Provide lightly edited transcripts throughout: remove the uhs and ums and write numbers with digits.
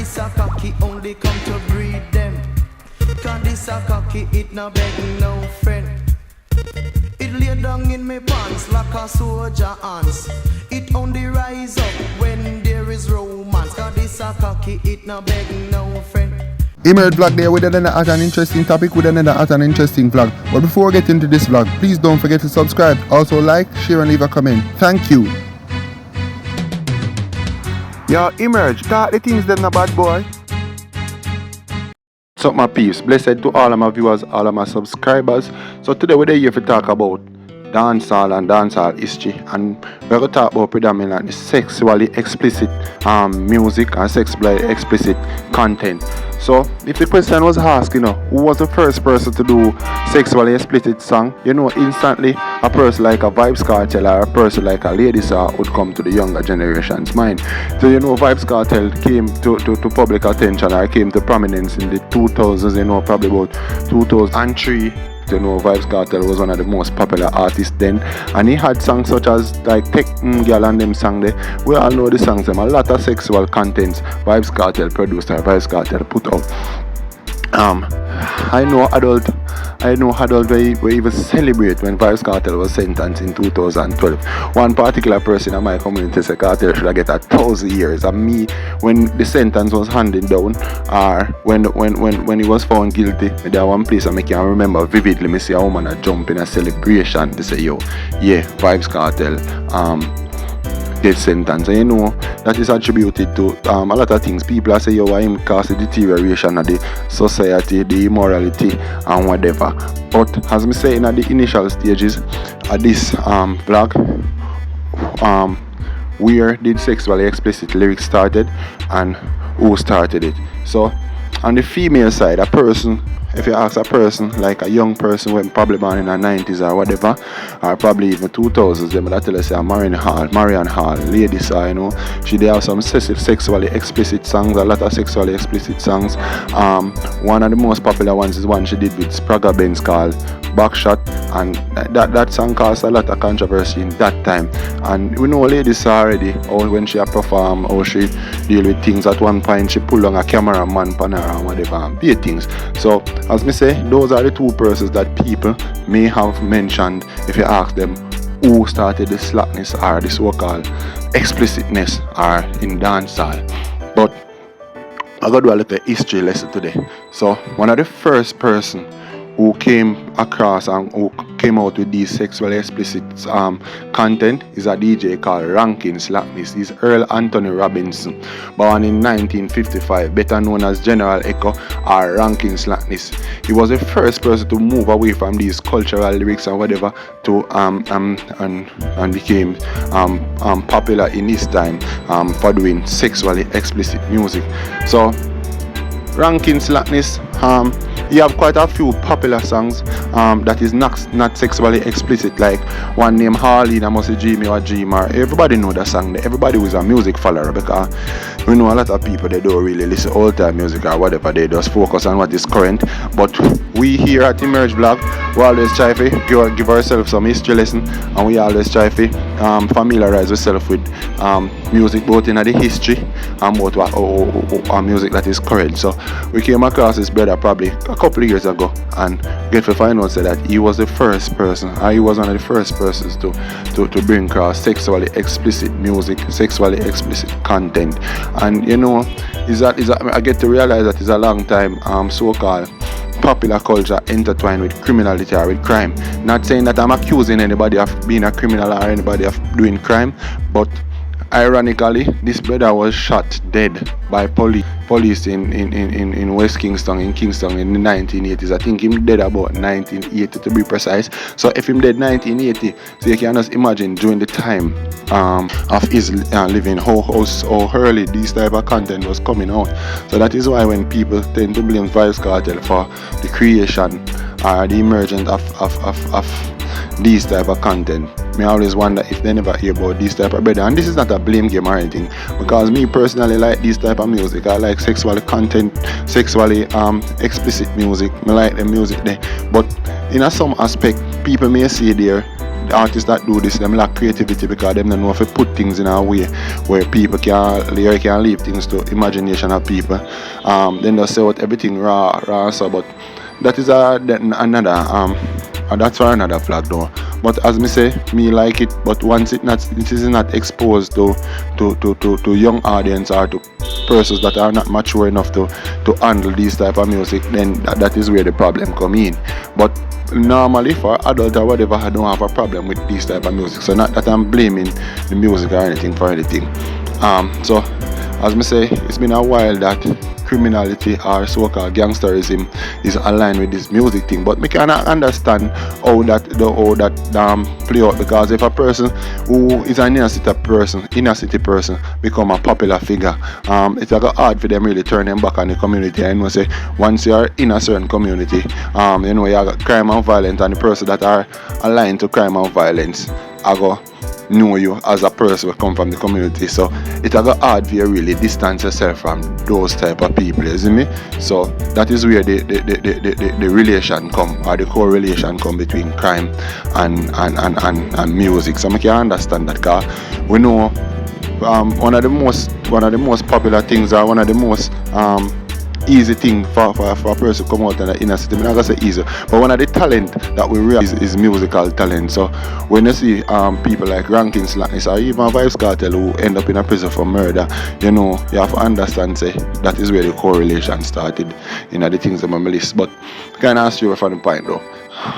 this a cocky only come to breed them. Cause this a cocky, it no beg no friend. It lay down in me pants like a soldier ants. It only rise up when there is romance. Cause this a cocky, it no beg no friend. Emerge vlog there with another at an interesting topic with another at an interesting vlog. But before we get into this vlog, please don't forget to subscribe. Also like, share and leave a comment. Thank you. Yo, Emerge, talk the things them, no bad boy. What's up my peeps? Blessed to all of my viewers, all of my subscribers. So today we're here to talk about dancehall and dancehall history, and we're going to talk about predominantly sexually explicit music and sexually explicit content. So if the question was asked, who was the first person to do sexually explicit song, instantly a person like a Vybz Kartel or a person like a Lady Saw would come to the younger generation's mind. So Vybz Kartel came to public attention, or came to prominence in the 2000s, probably about 2003. Vybz Kartel was one of the most popular artists then, and he had songs such as like Tech Girl and them song there. We all know the songs them, a lot of sexual contents Vybz Kartel produced or Vybz Kartel put out. I know adult we even celebrate when Vybz Kartel was sentenced in 2012. One particular person in my community said Kartel should have get 1,000 years. And me, when the sentence was handed down, or when he was found guilty, there one place I can remember vividly, me see a woman a jump in a celebration. They say, Vybz Kartel death sentence. And that is attributed to a lot of things. People are saying him cause the deterioration of the society, the immorality and whatever. But as I say in the initial stages of this vlog, where did sexually explicit lyrics started and who started it? So on the female side, a person, if you ask a person, like a young person when probably born in the 90s or whatever, or probably even 2000s, they might tell us say Marian Hall, Lady Saw, she they have some sexually explicit songs, a lot of sexually explicit songs. One of the most popular ones is one she did with Spragga Benz called Backshot, and that song caused a lot of controversy in that time. And we know Lady Saw already, or when she perform, or she deal with things. At one point she pull on a cameraman pan her and whatever and be things. So as me say, those are the two persons that people may have mentioned if you ask them who started the slackness or the so-called explicitness or in dancehall. But I got to do a little history lesson today. So one of the first person who came across and who came out with these sexually explicit content is a DJ called Rankin Slackness. He's Earl Anthony Robinson, born in 1955, better known as General Echo or Rankin Slackness. He was the first person to move away from these cultural lyrics and whatever to and became popular in his time for doing sexually explicit music. So Rankin Slackness, he have quite a few popular songs that is not sexually explicit, like one named Harleen, I must say Jimmy or Dreamer. Everybody know that song. Everybody who is a music follower, because we know a lot of people they don't really listen to old time music or whatever. They just focus on what is current. But we here at Emerge Vlog, we always try to give ourselves some history lesson, and we always try to familiarize ourselves with music both in the history and both music that is current. So we came across this brother probably a couple of years ago and get to find out that he was the first person, or he was one of the first persons to bring across sexually explicit music, sexually explicit content. And I get to realize that it's a long time so-called popular culture intertwined with criminality or with crime. Not saying that I'm accusing anybody of being a criminal or anybody of doing crime, but ironically, this brother was shot dead by police in West Kingston, in the 1980s. I think him dead about 1980 to be precise. So if him dead 1980, so you can just imagine during the time of his living how early this type of content was coming out. So that is why when people tend to blame Vybz Kartel for the creation or the emergence of these type of content, me always wonder if they never hear about this type of brother. And this is not a blame game or anything, because me personally like this type of music. I like sexual content, sexually explicit music. I like the music there, but in some aspect people may see there, the artists that do this, them lack creativity because them don't know if to put things in a way where people can leave things to imagination of people. Then they say what everything raw so, but that is another that's for another flag though. But as me say, me like it, but once it is not exposed to young audience or to persons that are not mature enough to handle this type of music, then that is where the problem come in. But normally for adult or whatever, I don't have a problem with this type of music. So not that I'm blaming the music or anything for anything. So as me say, it's been a while that criminality or so-called gangsterism is aligned with this music thing, but me cannot understand how that play out, because if a person who is an inner city person become a popular figure, it's hard for them really turn them back on the community. And you say once you are in a certain community, you have crime and violence, and the person that are aligned to crime and violence I go know you as a person who come from the community. So it's hard for you really distance yourself from those type of people, you see me? So that is where the relation come, or the correlation come between crime and music. So I can understand that, because we know one of the most popular things, or one of the most easy thing for a person to come out in the inner city. I'm not gonna say easy, but one of the talent that we realize is musical talent. So when you see people like Ranking Slackness or even Vybz Kartel who end up in a prison for murder, you have to understand, say, that is where the correlation started in the things on my list. But can I ask you from the point though?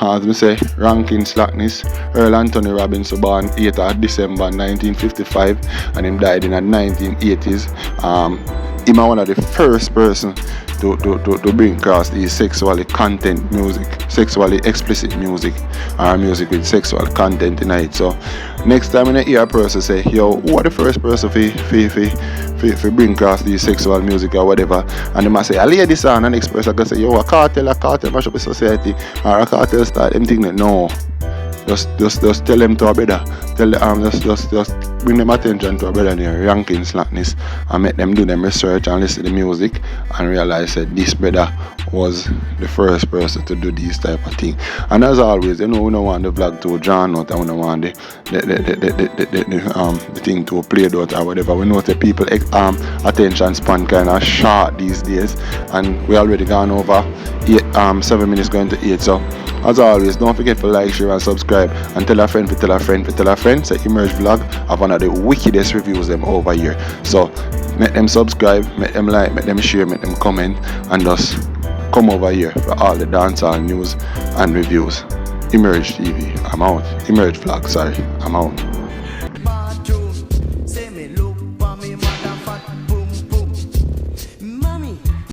As I say, Ranking Slackness, Earl Anthony Robbins was born 8th of December 1955 and him died in the 1980s. Him one of the first person to bring across these sexually content music, sexually explicit music, or music with sexual content in it. So next time when I hear a person say, yo, who are the first person to bring across these sexual music or whatever, and they must say, I lay this on, and the next person can say, yo, a cartel mash up the society, or a cartel start them thing. No. Just tell them to a brother. Tell them, just bring them attention to a brother near Ranking Slackness and make them do them research and listen to the music and realize that this brother was the first person to do this type of thing. And as always, we don't want the vlog to drawn out, and we don't want the thing to play out or whatever. We know that people attention span kind of short these days, and we already gone over 7 minutes going to 8. So as always, don't forget to like, share and subscribe, and tell a friend, tell a friend. Say Emerge Vlog have one of the wickedest reviews them over here. So make them subscribe, make them like, make them share, make them comment, and just come over here for all the dancehall news and reviews. Emerge TV, I'm out. Emerge Vlog, sorry, I'm out.